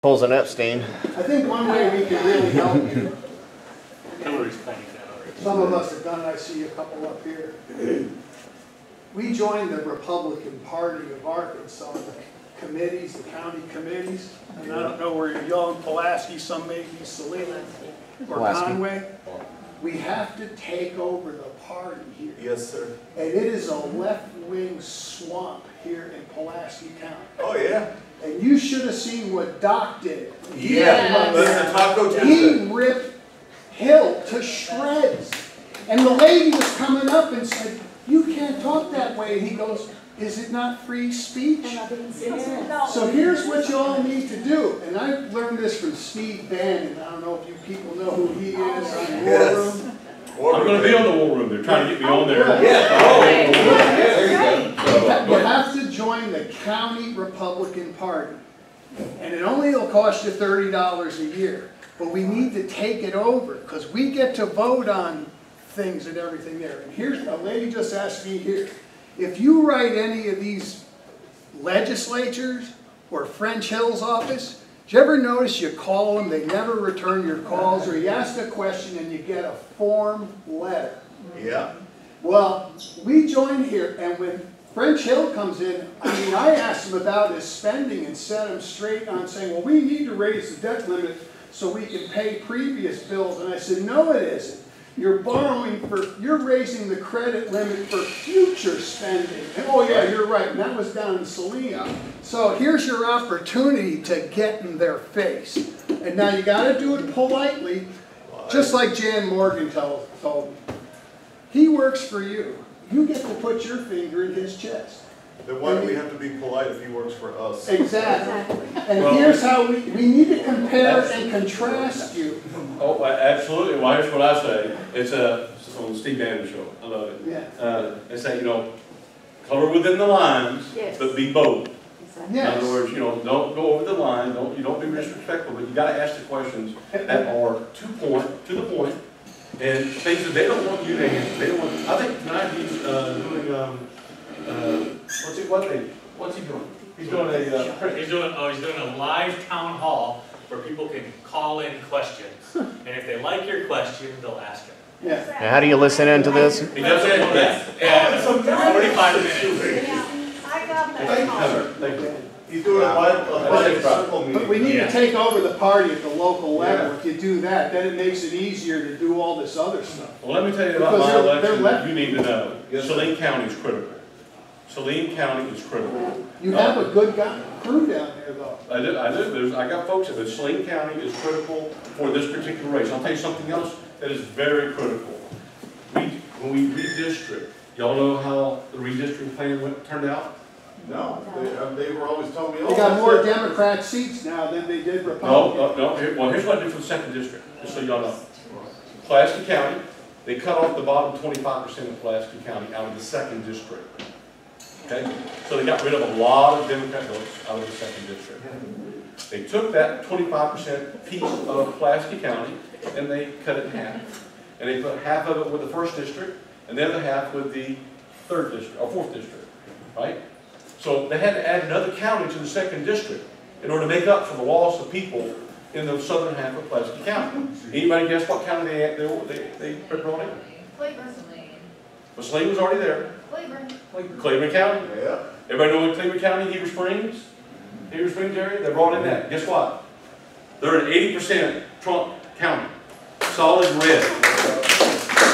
Pulls an Epstein. I think one way we can really help you, Hillary's claiming that already. some of us have done it, I see a couple up here. We joined the Republican Party of Arkansas, the committees, the county committees. And I don't know where y'all in Pulaski, some maybe Salina or Conway. We have to take over the party here. Yes, sir. And it is a left-wing swamp here in Pulaski County. Oh, yeah. And you should have seen what Doc did. Yeah, the Taco Tuesday. He ripped Hill to shreds. And the lady was coming up and said, "You can't talk that way." And he goes, "Is it not free speech?" So here's what you all need to do. And I learned this from Steve Bannon. I don't know if you people know who he is on War Room. I'm going to be on the War Room. They're trying to get me on there. Yeah. Oh, there you go. You have to join the county Republican Party. And it only will cost you $30 a year. But we need to take it over because we get to vote on things and everything there. And here's, a lady just asked me here, if you write any of these legislatures or French Hill's office, did you ever notice you call them, they never return your calls, or you ask a question and you get a form letter? Yeah. Well, we joined here, and when French Hill comes in, I mean, I asked him about his spending and set him straight on saying, well, we need to raise the debt limit so we can pay previous bills. And I said, no, it isn't. You're borrowing you're raising the credit limit for future spending. And, oh yeah, you're right, and that was down in Salina. So here's your opportunity to get in their face. And now you gotta do it politely, just like Jan Morgan told me. He works for you. You get to put your finger in his chest. Then why do we have to be polite if he works for us? Exactly. And here's how we need to compare and contrast you. Oh, absolutely. Well, here's what I say. It's on the Steve Bannon show. I love it. Yeah. They say, color within the lines, but be bold. Yes. In other words, don't go over the line. You don't be disrespectful, but you got to ask the questions that are to the point, and things that they don't want you to answer. They don't want. I think tonight he's doing. What's he doing? He's doing He's doing a live town hall where people can call in questions, and if they like your question, they'll ask it. Yeah. And how do you listen into this? He does it in 45 minutes. I got that. Thank you. He's doing a circle meeting. But we need to take over the party at the local level. If you do that, then it makes it easier to do all this other stuff. Well, let me tell you about my election that you need to know. Saline County is critical. Saline County is critical. You have a good crew down there, though. I do. I got folks that Saline County is critical for this particular race. I'll tell you something else that is very critical. When we redistrict, y'all know how the redistricting plan turned out? No, they were always telling me, They got more Democrat seats now than they did Republican. No. Well, here's what I did for the second district, just so y'all know. Pulaski County, they cut off the bottom 25% of Pulaski County out of the second district. Okay? So they got rid of a lot of Democrat votes out of the second district. They took that 25% piece of Pulaski County and they cut it in half. And they put half of it with the first district and the other half with the third district, or fourth district, right? So they had to add another county to the second district in order to make up for the loss of people in the southern half of Pulaski County. Anybody guess what county they brought in? Claiborne. Well, Saline was already there. Claiborne County. Yeah. Everybody know what Claiborne County, Heber Springs area? They brought in that. Guess what? They're an 80% Trump county. Solid red.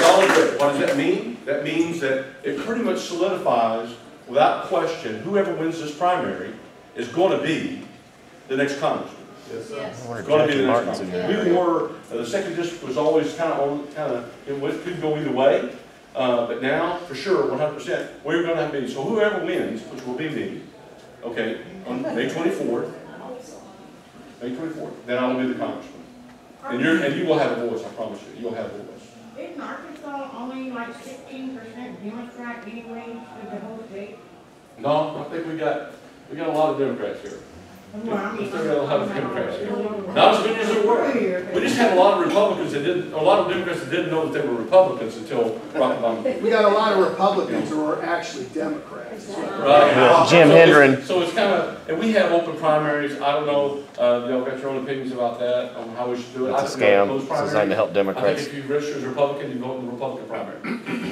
Solid red. What does that mean? That means that it pretty much solidifies, without question, whoever wins this primary is going to be the next congressman. Yes, sir. Yes. It's going to be the next congressman. We were, the second district was always kind of, it could go either way. But now, for sure, 100%, we're going to have meetings. So whoever wins, which will be me, okay, on May 24th, then I will be the congressman. And you will have a voice, I promise you. You'll have a voice. Isn't Arkansas only like 16% Democrat anyway in the whole state? No, I think we got a lot of Democrats here. Well, I mean, Still got a lot of Democrats here. Not as good as there were. We just had a lot of Republicans that didn't, a lot of Democrats that didn't know that they were Republicans until Barack Obama. We got a lot of Republicans who are actually Democrats. Right. Jim Hendren. So it's kind of, and we have open primaries. I don't know, y'all got your own opinions about that, on how we should do it. It's a I think scam. those It's designed to primaries, help I Democrats. think if you register as a Republican, you vote in the Republican primary.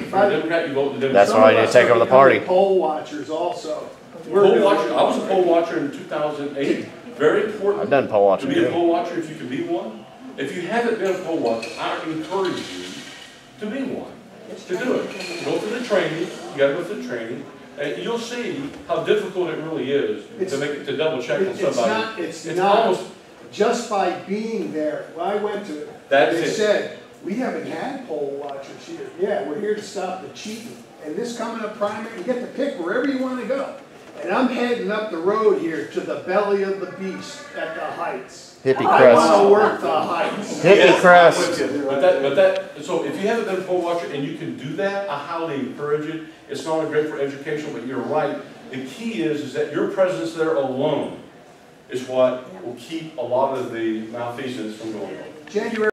If you're a Democrat, you vote in the Democrat. That's why I need to take over the party. Poll watchers also. Poll watcher, I was a poll watcher in 2008. Very important. I've done poll watching To be a too. poll watcher, if you can be one. If you haven't been a poll watcher, I encourage you to be one. To do it. Go through the training. You got to go through the training, and you'll see how difficult it really is to make it, to double check on somebody. It's not almost just by being there. When I went to it, That's they it. said, we haven't had poll watchers here. Yeah, we're here to stop the cheating. And this coming up primary, you get to pick wherever you want to go. And I'm heading up the road here to the belly of the beast at the Heights. Hippie I want to crest. work the Heights. Hippie crest. But that, so if you haven't been a poll watcher and you can do that, I highly encourage it. It's not only great for education, but you're right. The key is that your presence there alone is what will keep a lot of the malfeasance from going on. January